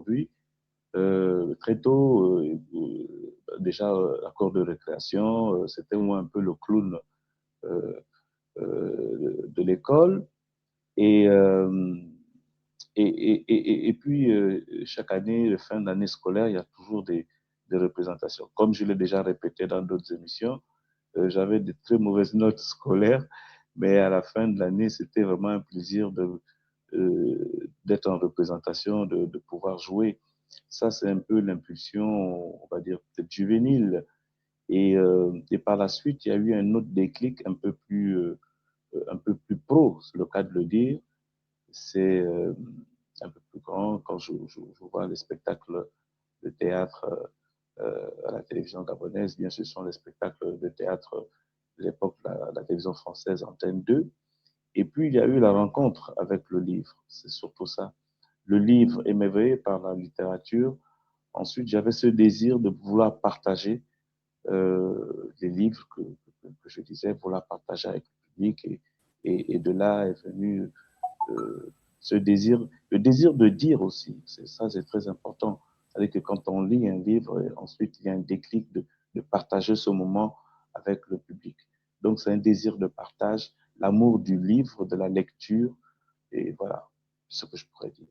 aujourd'hui. Très tôt, déjà, la cour de récréation, c'était moi un peu le clown euh, de l'école. Et, euh, et puis, chaque année, de fin d'année scolaire, il y a toujours des représentations. Comme je l'ai déjà répété dans d'autres émissions, j'avais de très mauvaises notes scolaires, mais à la fin de l'année, c'était vraiment un plaisir d'être en représentation, de pouvoir jouer. Ça, c'est un peu l'impulsion, on va dire, peut-être juvénile. Et par la suite, il y a eu un autre déclic un peu plus pro, c'est le cas de le dire. C'est un peu plus grand quand je vois les spectacles de théâtre à la télévision gabonaise. Bien, ce sont les spectacles de théâtre de l'époque, la télévision française Antenne 2. Et puis, il y a eu la rencontre avec le livre. C'est surtout ça. Le livre émerveillé par la littérature. Ensuite, j'avais ce désir de vouloir partager les livres que je lisais, vouloir partager avec le public. Et de là est venu ce désir, le désir de dire aussi. Ça, c'est très important. C'est-à-dire que quand on lit un livre, ensuite, il y a un déclic de partager ce moment avec le public. Donc, c'est un désir de partage, l'amour du livre, de la lecture, et voilà ce que je pourrais dire.